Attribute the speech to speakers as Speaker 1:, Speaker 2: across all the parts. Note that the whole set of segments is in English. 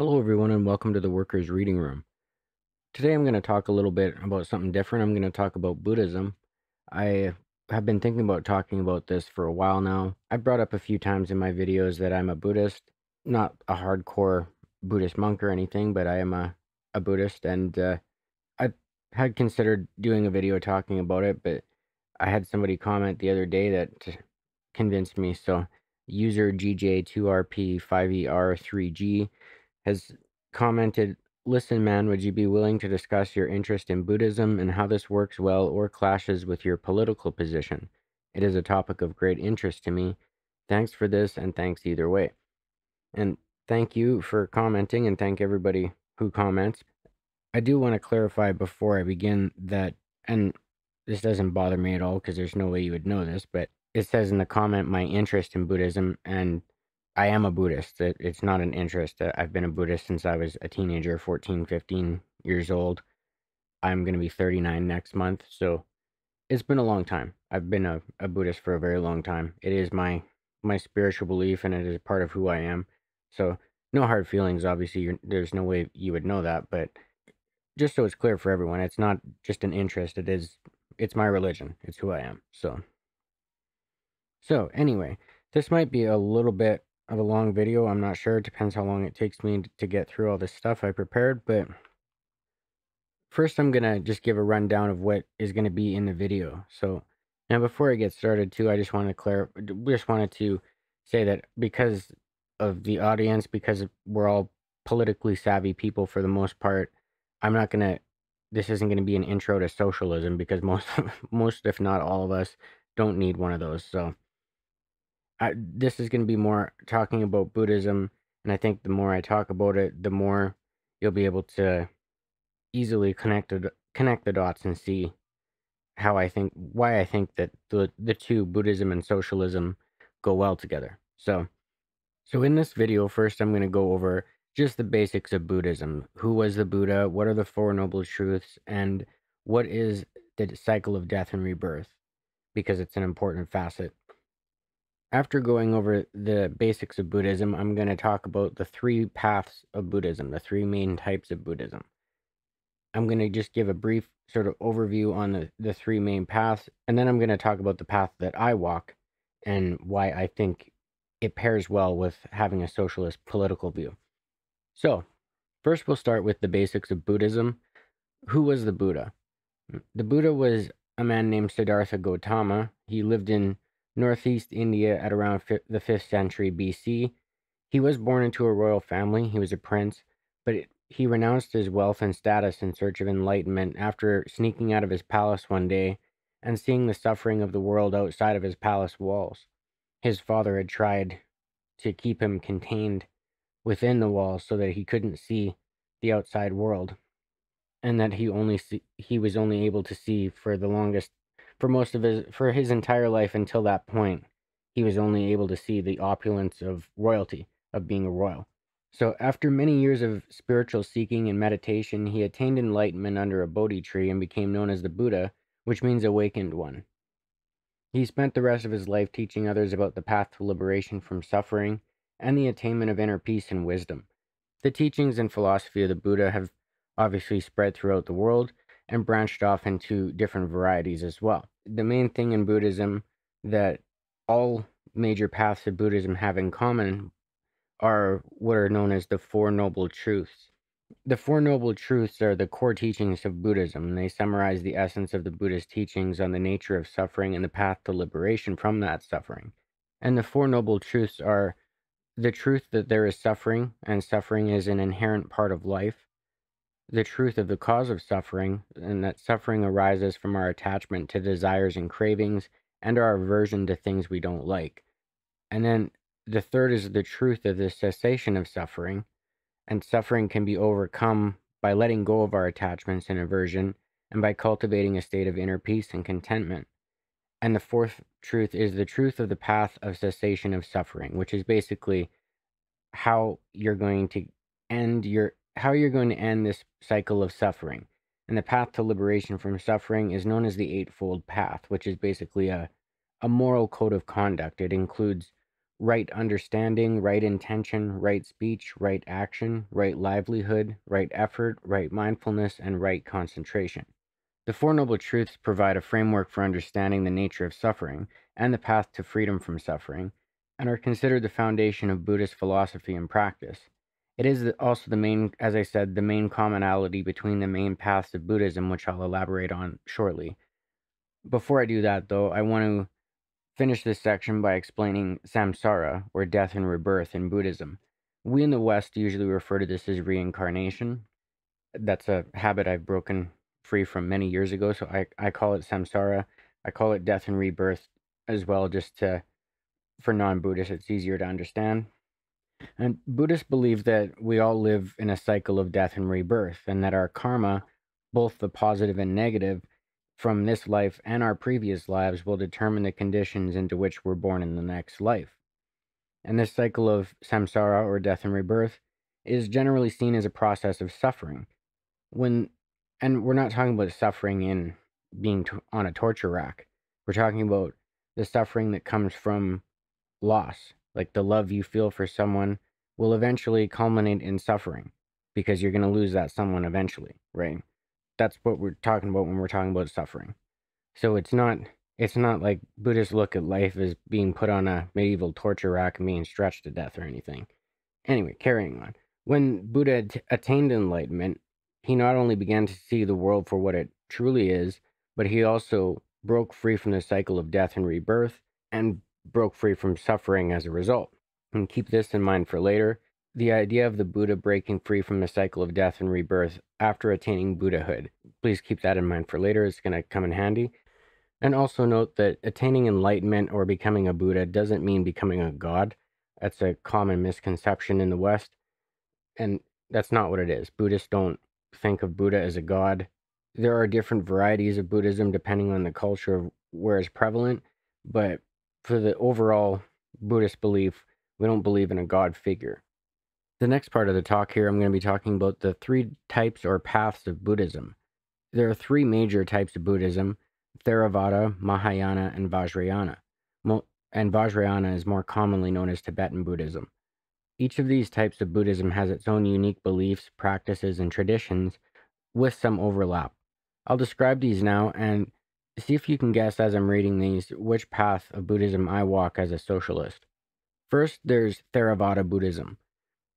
Speaker 1: Hello, everyone, and welcome to the Workers' Reading Room. Today, I'm going to talk a little bit about something different. I'm going to talk about Buddhism. I have been thinking about talking about this for a while now. I brought up a few times in my videos that I'm a Buddhist, not a hardcore Buddhist monk or anything, but I am a Buddhist, and I had considered doing a video talking about it, but I had somebody comment the other day that convinced me. So, user GJ2RP5ER3G has commented, "Listen, man, would you be willing to discuss your interest in Buddhism and how this works well or clashes with your political position? It is a topic of great interest to me. Thanks for this, and thanks either way." And thank you for commenting, and thank everybody who comments. I do want to clarify before I begin that, and this doesn't bother me at all because there's no way you would know this, but it says in the comment, my interest in Buddhism, and I am a Buddhist. It's not an interest. I've been a Buddhist since I was a teenager, 14, 15 years old. I'm going to be 39 next month. So it's been a long time. I've been a Buddhist for a very long time. It is my spiritual belief, and it is part of who I am. So no hard feelings. Obviously, there's no way you would know that, but just so it's clear for everyone, it's not just an interest. It's my religion. It's who I am. So anyway, this might be a little bit of a long video. I'm not sure. It depends how long it takes me to get through all this stuff I prepared. But first, I'm going to just give a rundown of what is going to be in the video. So now before I get started too, I just wanted to say that because of the audience, because we're all politically savvy people for the most part, this isn't going to be an intro to socialism because most, if not all of us, don't need one of those. So this is going to be more talking about Buddhism, and I think the more I talk about it, the more you'll be able to easily connect the dots and see why I think that the two, Buddhism and socialism, go well together. So in this video, first I'm going to go over just the basics of Buddhism. Who was the Buddha? What are the Four Noble Truths? And what is the cycle of death and rebirth? Because it's an important facet. After going over the basics of Buddhism, I'm going to talk about the three paths of Buddhism, the three main types of Buddhism. I'm going to just give a brief sort of overview on the three main paths, and then I'm going to talk about the path that I walk and why I think it pairs well with having a socialist political view. So, first we'll start with the basics of Buddhism. Who was the Buddha? The Buddha was a man named Siddhartha Gautama. He lived in northeast India at around the 5th century BC. He was born into a royal family. He was a prince, but he renounced his wealth and status in search of enlightenment after sneaking out of his palace one day and seeing the suffering of the world outside of his palace walls. His father had tried to keep him contained within the walls so that he couldn't see the outside world, and that he was only able to see for his entire life until that point. He was only able to see the opulence of royalty, of being a royal. So after many years of spiritual seeking and meditation, he attained enlightenment under a Bodhi tree and became known as the Buddha, which means awakened one. He spent the rest of his life teaching others about the path to liberation from suffering and the attainment of inner peace and wisdom. The teachings and philosophy of the Buddha have obviously spread throughout the world and branched off into different varieties as well. The main thing in Buddhism that all major paths of Buddhism have in common are what are known as the Four Noble Truths. The Four Noble Truths are the core teachings of Buddhism, and they summarize the essence of the Buddhist teachings on the nature of suffering and the path to liberation from that suffering. And the Four Noble Truths are the truth that there is suffering, and suffering is an inherent part of life. The truth of the cause of suffering, and that suffering arises from our attachment to desires and cravings, and our aversion to things we don't like. And then the third is the truth of the cessation of suffering, and suffering can be overcome by letting go of our attachments and aversion, and by cultivating a state of inner peace and contentment. And the fourth truth is the truth of the path of cessation of suffering, which is basically how you're going to end this cycle of suffering. And the path to liberation from suffering is known as the Eightfold Path, which is basically a moral code of conduct. It includes right understanding, right intention, right speech, right action, right livelihood, right effort, right mindfulness, and right concentration. The Four Noble Truths provide a framework for understanding the nature of suffering and the path to freedom from suffering, and are considered the foundation of Buddhist philosophy and practice. It is also the main, as I said, the main commonality between the main paths of Buddhism, which I'll elaborate on shortly. Before I do that, though, I want to finish this section by explaining samsara, or death and rebirth, in Buddhism. We in the West usually refer to this as reincarnation. That's a habit I've broken free from many years ago, so I call it samsara. I call it death and rebirth as well, just for non-Buddhists, it's easier to understand. And Buddhists believe that we all live in a cycle of death and rebirth, and that our karma, both the positive and negative, from this life and our previous lives, will determine the conditions into which we're born in the next life. And this cycle of samsara, or death and rebirth, is generally seen as a process of suffering. And we're not talking about suffering in being on a torture rack. We're talking about the suffering that comes from loss. Like the love you feel for someone will eventually culminate in suffering because you're going to lose that someone eventually, right? That's what we're talking about when we're talking about suffering. So it's not like Buddhists look at life as being put on a medieval torture rack and being stretched to death or anything. Anyway, carrying on. When Buddha attained enlightenment, he not only began to see the world for what it truly is, but he also broke free from the cycle of death and rebirth and broke free from suffering as a result. And keep this in mind for later. The idea of the Buddha breaking free from the cycle of death and rebirth after attaining Buddhahood. Please keep that in mind for later. It's going to come in handy. And also note that attaining enlightenment or becoming a Buddha doesn't mean becoming a god. That's a common misconception in the West, and that's not what it is. Buddhists don't think of Buddha as a god. There are different varieties of Buddhism depending on the culture of where it's prevalent, but for the overall Buddhist belief, we don't believe in a god figure. The next part of the talk here, I'm going to be talking about the three types or paths of Buddhism. There are three major types of Buddhism: Theravada, Mahayana, and Vajrayana. And Vajrayana is more commonly known as Tibetan Buddhism. Each of these types of Buddhism has its own unique beliefs, practices, and traditions, with some overlap. I'll describe these now and see if you can guess as I'm reading these which path of Buddhism I walk as a socialist. First, there's Theravada Buddhism.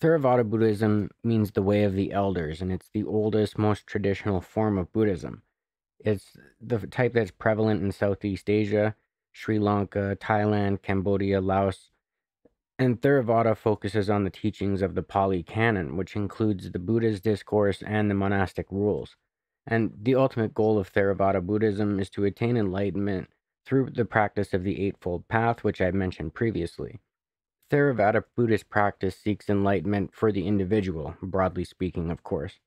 Speaker 1: Theravada Buddhism means the way of the elders, and it's the oldest, most traditional form of Buddhism. It's the type that's prevalent in Southeast Asia, Sri Lanka, Thailand, Cambodia, Laos. And Theravada focuses on the teachings of the Pali Canon, which includes the Buddha's discourse and the monastic rules. And the ultimate goal of Theravada Buddhism is to attain enlightenment through the practice of the Eightfold Path, which I've mentioned previously. Theravada Buddhist practice seeks enlightenment for the individual, broadly speaking, of course.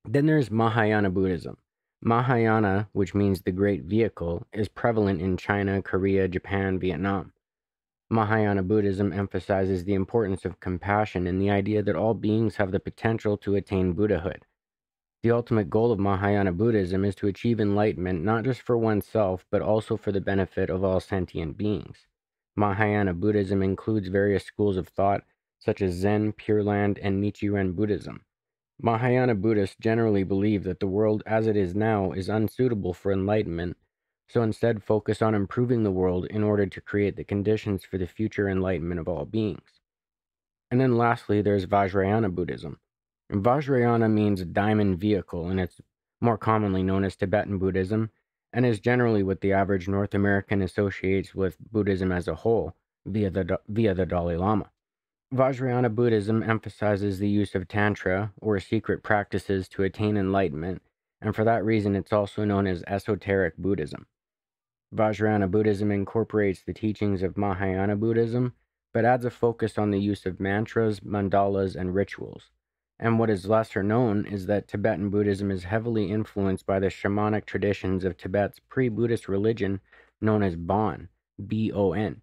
Speaker 1: Then there's Mahayana Buddhism. Mahayana, which means the great vehicle, is prevalent in China, Korea, Japan, Vietnam. Mahayana Buddhism emphasizes the importance of compassion and the idea that all beings have the potential to attain Buddhahood. The ultimate goal of Mahayana Buddhism is to achieve enlightenment not just for oneself, but also for the benefit of all sentient beings. Mahayana Buddhism includes various schools of thought, such as Zen, Pure Land, and Nichiren Buddhism. Mahayana Buddhists generally believe that the world as it is now is unsuitable for enlightenment, so instead focus on improving the world in order to create the conditions for the future enlightenment of all beings. And then lastly, there's Vajrayana Buddhism. And Vajrayana means diamond vehicle, and it's more commonly known as Tibetan Buddhism, and is generally what the average North American associates with Buddhism as a whole, via the Dalai Lama. Vajrayana Buddhism emphasizes the use of Tantra, or secret practices, to attain enlightenment, and for that reason it's also known as esoteric Buddhism. Vajrayana Buddhism incorporates the teachings of Mahayana Buddhism, but adds a focus on the use of mantras, mandalas, and rituals. And what is lesser known is that Tibetan Buddhism is heavily influenced by the shamanic traditions of Tibet's pre-Buddhist religion known as Bon, B-O-N,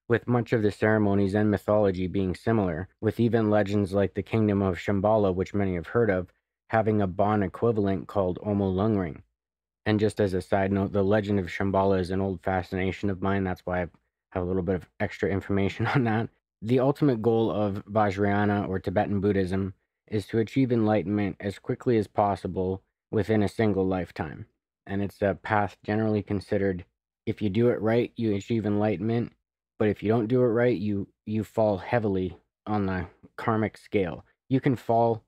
Speaker 1: with much of the ceremonies and mythology being similar, with even legends like the kingdom of Shambhala, which many have heard of, having a Bon equivalent called Omo Lungring. And just as a side note, the legend of Shambhala is an old fascination of mine. That's why I've have a little bit of extra information on that. The ultimate goal of Vajrayana or Tibetan Buddhism is to achieve enlightenment as quickly as possible within a single lifetime. And it's a path generally considered, if you do it right, you achieve enlightenment. But if you don't do it right, you fall heavily on the karmic scale. You can fall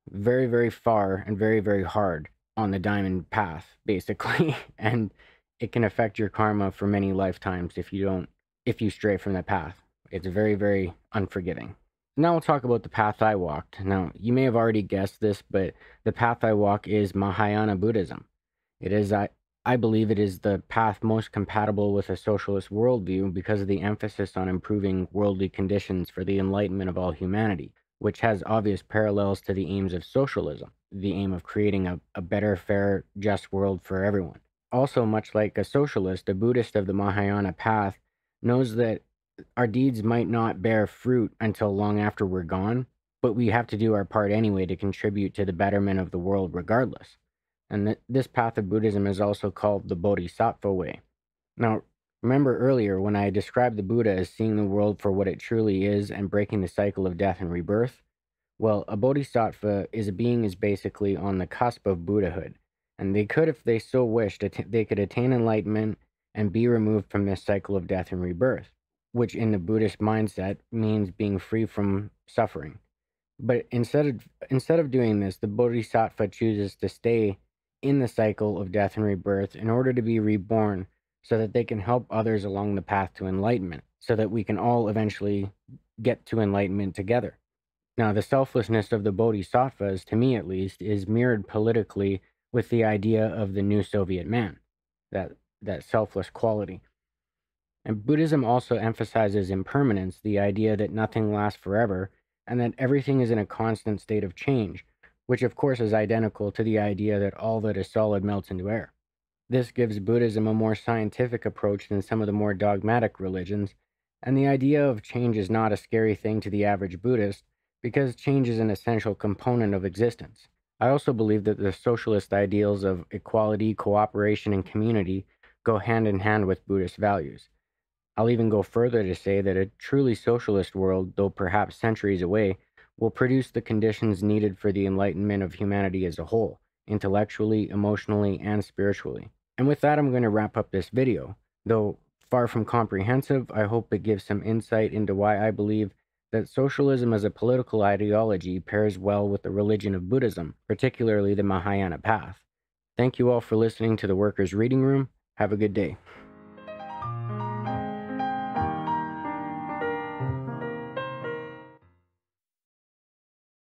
Speaker 1: very, very far and very, very hard on the diamond path, basically. And it can affect your karma for many lifetimes if you stray from the path. It's very, very unforgiving. Now we'll talk about the path I walked. Now, you may have already guessed this, but the path I walk is Mahayana Buddhism. It is, I believe it is the path most compatible with a socialist worldview because of the emphasis on improving worldly conditions for the enlightenment of all humanity, which has obvious parallels to the aims of socialism, the aim of creating a better, fair, just world for everyone. Also, much like a socialist, a Buddhist of the Mahayana path knows that our deeds might not bear fruit until long after we're gone, but we have to do our part anyway to contribute to the betterment of the world regardless. And this path of Buddhism is also called the Bodhisattva way. Now, remember earlier when I described the Buddha as seeing the world for what it truly is and breaking the cycle of death and rebirth? Well, a bodhisattva is a being is basically on the cusp of Buddhahood, and they could, if they so wished, they could attain enlightenment and be removed from this cycle of death and rebirth, which in the Buddhist mindset means being free from suffering. But instead of doing this, the bodhisattva chooses to stay in the cycle of death and rebirth in order to be reborn so that they can help others along the path to enlightenment, so that we can all eventually get to enlightenment together. Now, the selflessness of the bodhisattvas, to me at least, is mirrored politically with the idea of the new Soviet man, that selfless quality. And Buddhism also emphasizes impermanence, the idea that nothing lasts forever, and that everything is in a constant state of change, which of course is identical to the idea that all that is solid melts into air. This gives Buddhism a more scientific approach than some of the more dogmatic religions, and the idea of change is not a scary thing to the average Buddhist, because change is an essential component of existence. I also believe that the socialist ideals of equality, cooperation, and community go hand in hand with Buddhist values. I'll even go further to say that a truly socialist world, though perhaps centuries away, will produce the conditions needed for the enlightenment of humanity as a whole, intellectually, emotionally, and spiritually. And with that, I'm going to wrap up this video. Though far from comprehensive, I hope it gives some insight into why I believe that socialism as a political ideology pairs well with the religion of Buddhism, particularly the Mahayana path. Thank you all for listening to the Workers' Reading Room. Have a good day.